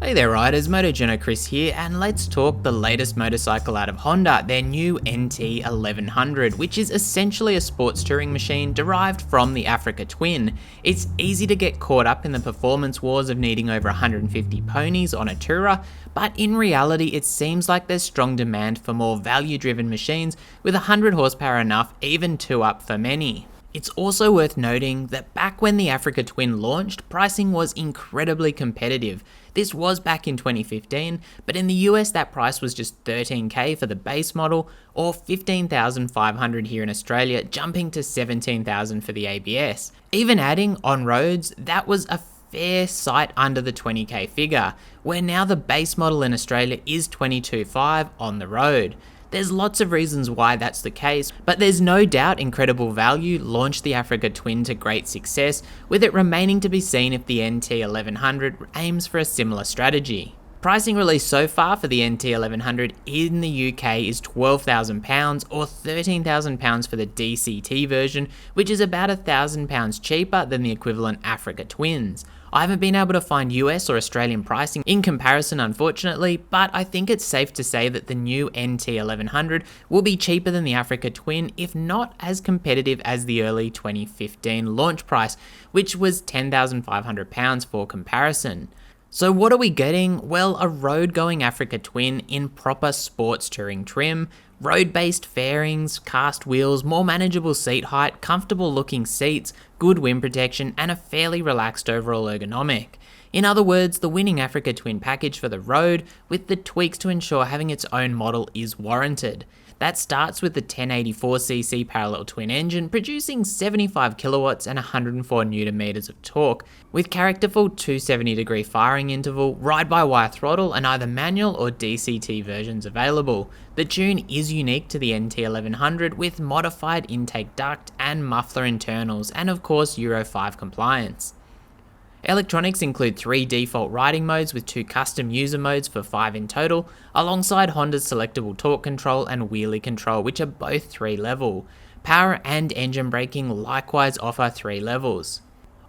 Hey there riders, Moto Journo Kris here, and let's talk the latest motorcycle out of Honda, their new NT1100, which is essentially a sports touring machine derived from the Africa Twin. It's easy to get caught up in the performance wars of needing over 150 ponies on a tourer, but in reality it seems like there's strong demand for more value-driven machines with 100 horsepower enough, even two up for many. It's also worth noting that back when the Africa Twin launched, pricing was incredibly competitive. This was back in 2015, but in the US that price was just $13,000 for the base model, or $15,500 here in Australia, jumping to $17,000 for the ABS. Even adding on roads, that was a fair sight under the $20,000 figure, where now the base model in Australia is $22,500 on the road. There's lots of reasons why that's the case, but there's no doubt incredible value launched the Africa Twin to great success, with it remaining to be seen if the NT1100 aims for a similar strategy. Pricing released so far for the NT1100 in the UK is £12,000 or £13,000 for the DCT version, which is about £1,000 cheaper than the equivalent Africa Twins. I haven't been able to find US or Australian pricing in comparison unfortunately, but I think it's safe to say that the new NT1100 will be cheaper than the Africa Twin, if not as competitive as the early 2015 launch price, which was £10,500 for comparison. So what are we getting? Well, a road-going Africa Twin in proper sports touring trim, road-based fairings, cast wheels, more manageable seat height, comfortable looking seats, good wind protection, and a fairly relaxed overall ergonomic. In other words, the winning Africa Twin package for the road, with the tweaks to ensure having its own model is warranted. That starts with the 1084cc parallel twin engine producing 75 kilowatts and 104 newton meters of torque, with characterful 270-degree firing interval, ride-by-wire throttle, and either manual or DCT versions available. The tune is unique to the NT1100 with modified intake duct and muffler internals, and of course Euro 5 compliance. Electronics include 3 default riding modes with 2 custom user modes for 5 in total, alongside Honda's selectable torque control and wheelie control, which are both 3 level. Power and engine braking likewise offer 3 levels.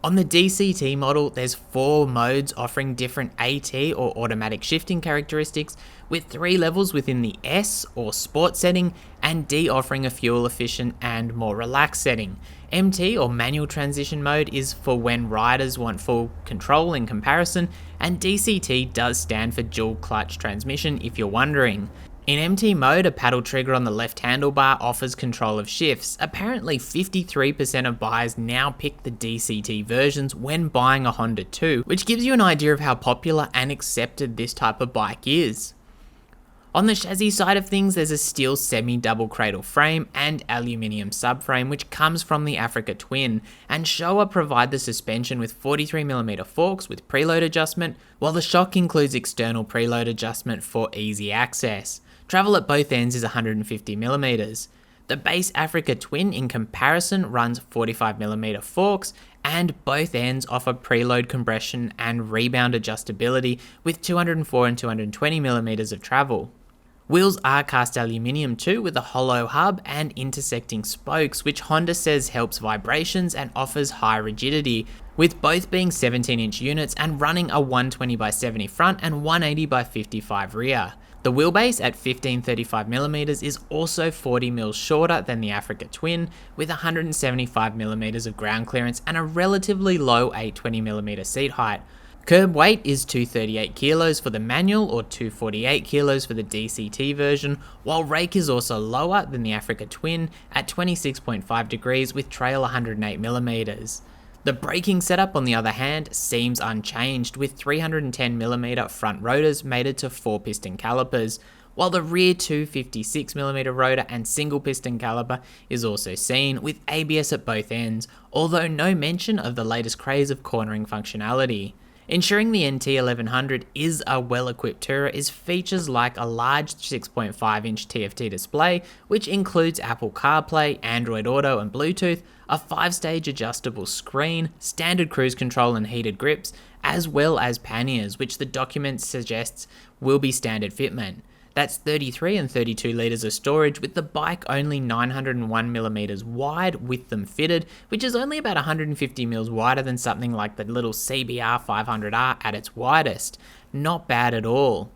On the DCT model, there's 4 modes offering different AT or automatic shifting characteristics, with 3 levels within the S or Sport setting, and D offering a fuel efficient and more relaxed setting. MT or manual transition mode is for when riders want full control in comparison, and DCT does stand for dual clutch transmission if you're wondering. In MT mode, a paddle trigger on the left handlebar offers control of shifts. Apparently 53% of buyers now pick the DCT versions when buying a Honda 2, which gives you an idea of how popular and accepted this type of bike is. On the chassis side of things, there's a steel semi-double cradle frame and aluminium subframe which comes from the Africa Twin, and Showa provide the suspension with 43mm forks with preload adjustment, while the shock includes external preload adjustment for easy access. Travel at both ends is 150mm. The base Africa Twin in comparison runs 45mm forks, and both ends offer preload compression and rebound adjustability with 204 and 220mm of travel. Wheels are cast aluminium too, with a hollow hub and intersecting spokes, which Honda says helps vibrations and offers high rigidity, with both being 17-inch units and running a 120x70 front and 180x55 rear. The wheelbase at 1535mm is also 40mm shorter than the Africa Twin, with 175mm of ground clearance and a relatively low 820mm seat height. Curb weight is 238 kilos for the manual or 248 kilos for the DCT version, while rake is also lower than the Africa Twin at 26.5 degrees with trail 108mm. The braking setup on the other hand seems unchanged, with 310mm front rotors mated to 4-piston calipers, while the rear 256mm rotor and single piston caliper is also seen, with ABS at both ends, although no mention of the latest craze of cornering functionality. Ensuring the NT1100 is a well-equipped tourer is features like a large 6.5-inch TFT display, which includes Apple CarPlay, Android Auto and Bluetooth, a 5-stage adjustable screen, standard cruise control and heated grips, as well as panniers, which the document suggests will be standard fitment. That's 33 and 32 litres of storage, with the bike only 901mm wide with them fitted, which is only about 150mm wider than something like the little CBR 500R at its widest. Not bad at all.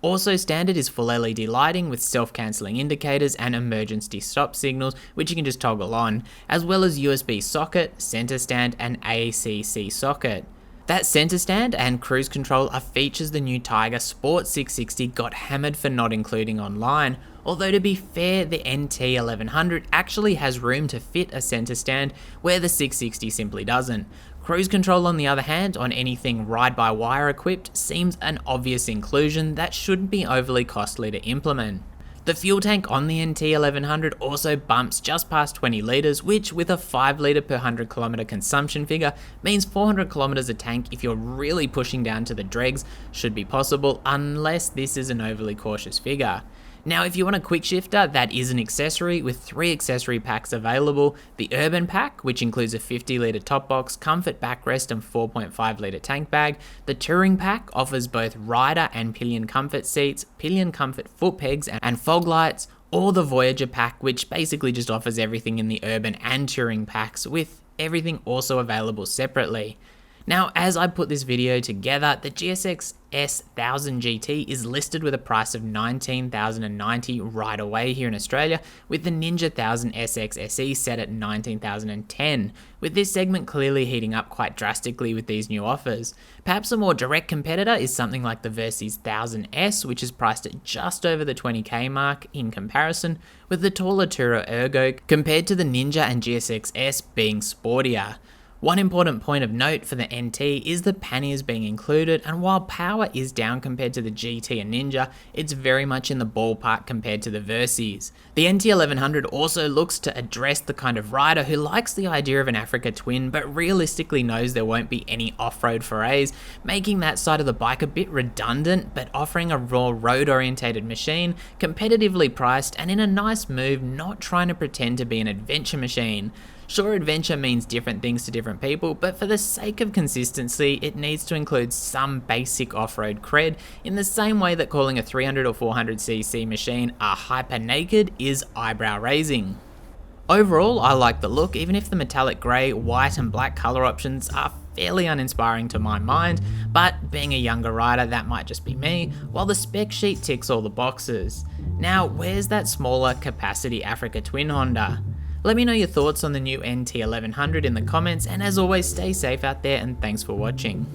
Also standard is full LED lighting with self-cancelling indicators and emergency stop signals, which you can just toggle on, as well as USB socket, centre stand and ACC socket. That centre stand and cruise control are features the new Tiger Sport 660 got hammered for not including online, although to be fair, the NT1100 actually has room to fit a centre stand where the 660 simply doesn't. Cruise control, on the other hand, on anything ride-by-wire equipped, seems an obvious inclusion that shouldn't be overly costly to implement. The fuel tank on the NT1100 also bumps just past 20 litres, which with a 5 litre per 100 km consumption figure means 400 km a tank if you're really pushing down to the dregs should be possible, unless this is an overly cautious figure. Now, if you want a quick shifter, that is an accessory with 3 accessory packs available. The Urban Pack, which includes a 50 litre top box, comfort backrest and 4.5 litre tank bag. The Touring Pack offers both rider and pillion comfort seats, pillion comfort foot pegs and fog lights, or the Voyager Pack, which basically just offers everything in the Urban and Touring packs, with everything also available separately. Now, as I put this video together, the GSX S1000 GT is listed with a price of $19,090 right away here in Australia, with the Ninja 1000 SX SE set at $19,010, with this segment clearly heating up quite drastically with these new offers. Perhaps a more direct competitor is something like the Versys 1000S, which is priced at just over the 20k mark in comparison, with the taller Turo Ergo compared to the Ninja and GSX S being sportier. One important point of note for the NT is the panniers being included, and while power is down compared to the GT and Ninja, it's very much in the ballpark compared to the Versys. The NT1100 also looks to address the kind of rider who likes the idea of an Africa Twin but realistically knows there won't be any off-road forays, making that side of the bike a bit redundant but offering a raw road-orientated machine, competitively priced and in a nice move, not trying to pretend to be an adventure machine. Sure, adventure means different things to different people, but for the sake of consistency, it needs to include some basic off-road cred, in the same way that calling a 300 or 400cc machine a hyper naked is eyebrow raising. Overall, I like the look, even if the metallic grey, white and black colour options are fairly uninspiring to my mind, but being a younger rider, that might just be me, while the spec sheet ticks all the boxes. Now, where's that smaller capacity Africa Twin Honda? Let me know your thoughts on the new NT1100 in the comments, and as always, stay safe out there and thanks for watching.